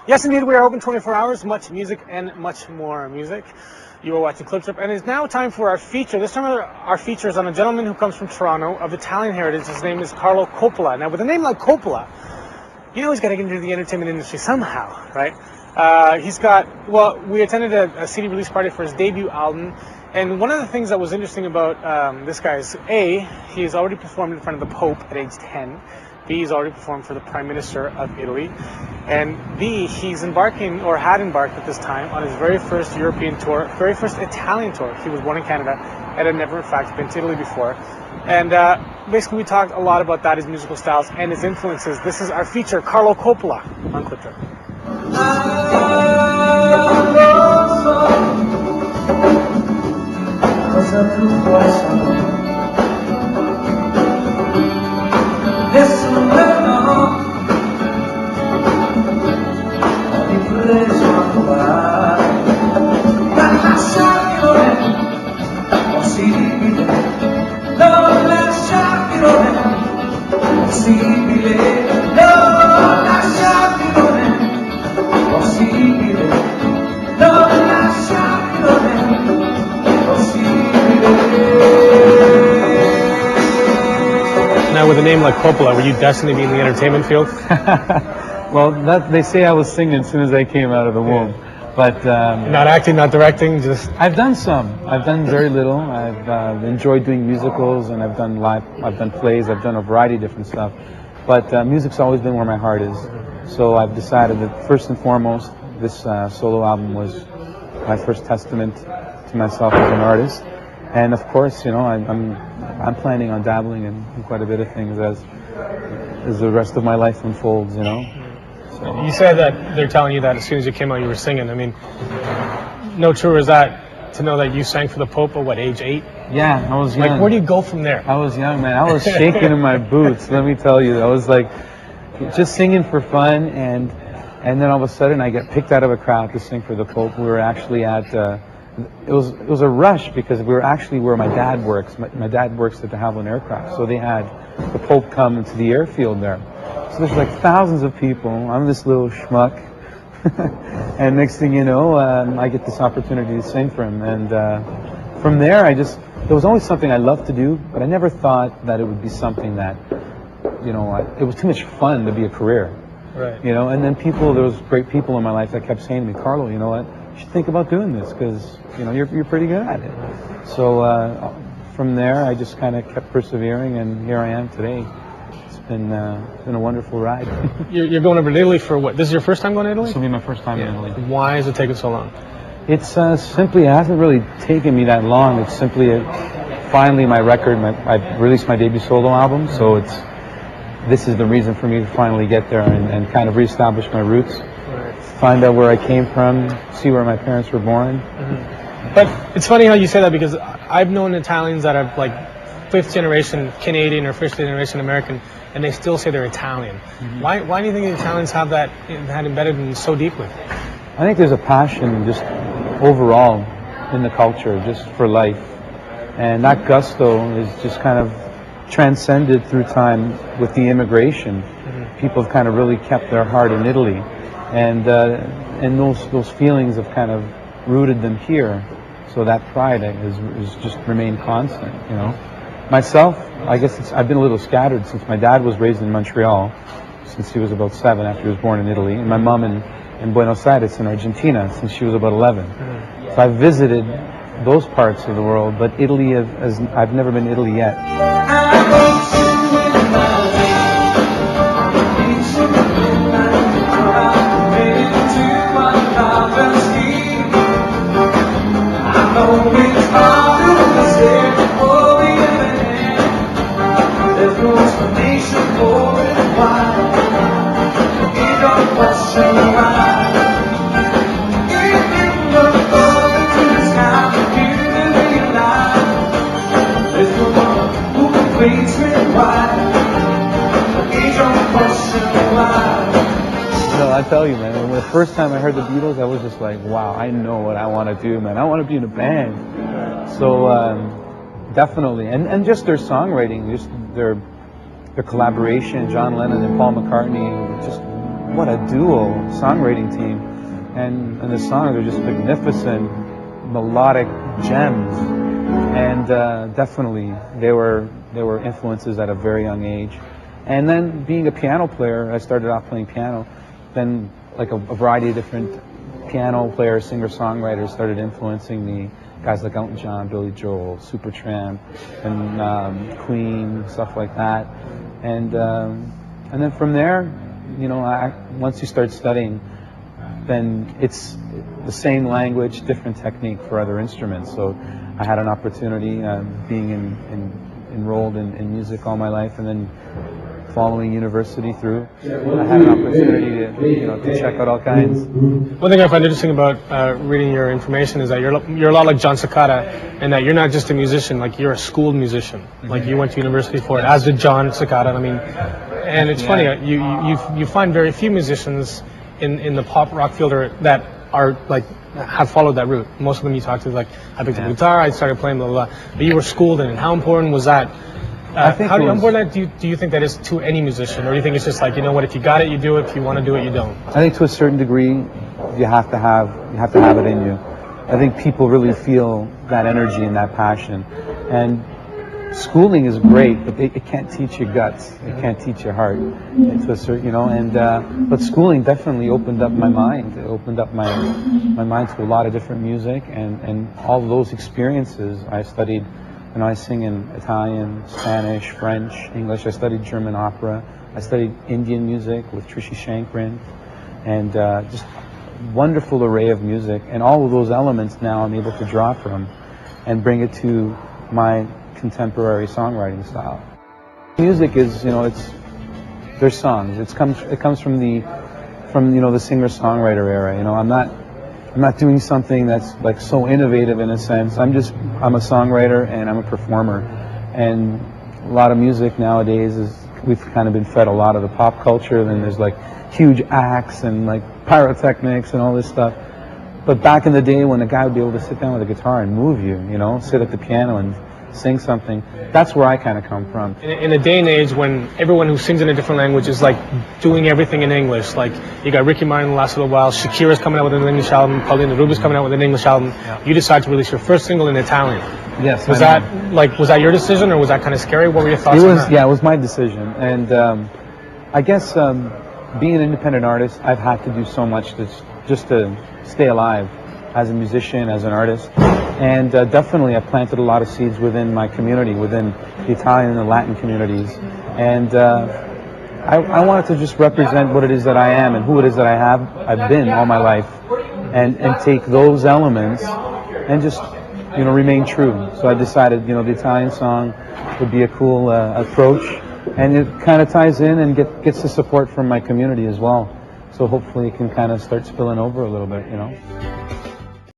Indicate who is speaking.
Speaker 1: Yes, indeed, we are open 24 hours, much music and much more music. You are watching Clip Trip, and it's now time for our feature. This time our feature is on a gentleman who comes from Toronto of Italian heritage. His name is Carlo Coppola. Now, with a name like Coppola, you know he's got to get into the entertainment industry somehow, right? We attended a CD release party for his debut album, and one of the things that was interesting about this guy is, A, he has already performed in front of the Pope at age 10. B, he's already performed for the Prime Minister of Italy. And B, he's embarking, or had embarked at this time, on his very first European tour, very first Italian tour. He was born in Canada and had never, in fact, been to Italy before. And basically, we talked a lot about that, his musical styles and his influences. This is our feature, Carlo Coppola, on Clip Trip. Now, with a name like Coppola, were you destined to be in the entertainment field?
Speaker 2: Well, they say I was singing as soon as I came out of the womb, but
Speaker 1: not acting, not directing, just.
Speaker 2: I've done some. I've done very little. I've enjoyed doing musicals, and I've done plays. I've done a variety of different stuff, but music's always been where my heart is. So I've decided that first and foremost, this solo album was my first testament to myself as an artist. And of course, you know, I'm planning on dabbling in quite a bit of things as the rest of my life unfolds, you know. So.
Speaker 1: You said that they're telling you that as soon as you came out you were singing. I mean, no truer is that to know that you sang for the Pope at what, age 8?
Speaker 2: Yeah, I was young.
Speaker 1: Like, where do you go from there?
Speaker 2: I was young, man. I was shaking in my boots, let me tell you. I was like just singing for fun, and then all of a sudden I get picked out of a crowd to sing for the Pope. We were actually at it was a rush because we were actually where my dad works. My dad works at the Havilland Aircraft, so they had the Pope come into the airfield there. So there's like thousands of people. I'm this little schmuck, and next thing you know, I get this opportunity to sing for him. And from there, there was always something I loved to do, but I never thought that it would be something that, you know, it was too much fun to be a career.
Speaker 1: Right.
Speaker 2: You know, and then there was great people in my life that kept saying to me, Carlo, you know what? You should think about doing this because, you know, you're pretty good at it. So from there, I just kind of kept persevering, and here I am today. It's been a wonderful ride.
Speaker 1: You're going over to Italy for what? This is your first time going to Italy?
Speaker 2: This will be my first time in Italy.
Speaker 1: Why is it taking so long?
Speaker 2: It's simply, it hasn't really taken me that long. It's simply finally my record. I released my debut solo album, so this is the reason for me to finally get there and kind of reestablish my roots. Find out where I came from, see where my parents were born.
Speaker 1: Mm-hmm. But it's funny how you say that, because I've known Italians that are like fifth generation Canadian or first generation American, and they still say they're Italian. Mm-hmm. Why do you think the Italians have that embedded in so deeply?
Speaker 2: I think there's a passion just overall in the culture, just for life. And that gusto is just kind of transcended through time with the immigration. Mm-hmm. People have kind of really kept their heart in Italy. And those feelings have kind of rooted them here, so that pride has just remained constant. You know, myself, I guess I've been a little scattered since my dad was raised in Montreal, since he was about 7 after he was born in Italy, and my mom in Buenos Aires in Argentina since she was about 11. So I've visited those parts of the world, but Italy I've never been to Italy yet. No, I tell you, man, when the first time I heard the Beatles, I was just like, wow, I know what I want to do, man. I want to be in a band. So definitely, and just their songwriting, just their collaboration, John Lennon and Paul McCartney, just what a duo songwriting team. And the songs are just magnificent, melodic gems. And definitely they were influences at a very young age. And then being a piano player, I started off playing piano. Then like a variety of different piano players, singer-songwriters started influencing me. Guys like Elton John, Billy Joel, Supertramp, and Queen, stuff like that. And then from there, you know, once you start studying, then it's the same language, different technique for other instruments. So I had an opportunity being enrolled in music all my life, and then following university through, I had an opportunity to check out all kinds.
Speaker 1: One thing I find interesting about reading your information is that you're a lot like John Cicada, and that you're not just a musician, like you're a schooled musician. Like you went to university for it, as did John Cicada. I mean, and it's funny, you find very few musicians in the pop rock field that are like have followed that route. Most of them you talk to, like, I picked up a guitar, I started playing, blah blah blah. But you were schooled in it. How important was that? How important do you think that is to any musician, or do you think it's just like, you know what, if you got it, you do it. If you want to do it, you don't?
Speaker 2: I think to a certain degree, you have to have it in you. I think people really feel that energy and that passion. And schooling is great, but it can't teach your guts. It can't teach your heart. To a certain, but schooling definitely opened up my mind. It opened up my mind to a lot of different music, and all of those experiences. I studied. I sing in Italian, Spanish, French, English. I studied German opera. I studied Indian music with Trishi Shankran, and just wonderful array of music. And all of those elements now I'm able to draw from and bring it to my contemporary songwriting style. Music is, there's songs. It comes from the singer-songwriter era. I'm not doing something that's like so innovative in a sense. I'm a songwriter and I'm a performer. And a lot of music nowadays we've kind of been fed a lot of the pop culture, and there's like huge acts and like pyrotechnics and all this stuff. But back in the day when a guy would be able to sit down with a guitar and move you, sit at the piano and sing something, that's where I kind of come from.
Speaker 1: In a day and age when everyone who sings in a different language is like doing everything in English, like you got Ricky Martin the last little while, Shakira's coming out with an English album, Paulina Rubio's coming out with an English album. Yeah. You decided to release your first single in Italian.
Speaker 2: Yes.
Speaker 1: Was that your decision, or was that kind of scary? What were your thoughts on that?
Speaker 2: Yeah, it was my decision. And I guess being an independent artist, I've had to do so much just to stay alive as a musician, as an artist. And definitely I planted a lot of seeds within my community, within the Italian and Latin communities. And I wanted to just represent what it is that I am and who it is that I've been all my life, and take those elements and just, remain true. So I decided, the Italian song would be a cool approach, and it kind of ties in and gets the support from my community as well. So hopefully it can kind of start spilling over a little bit,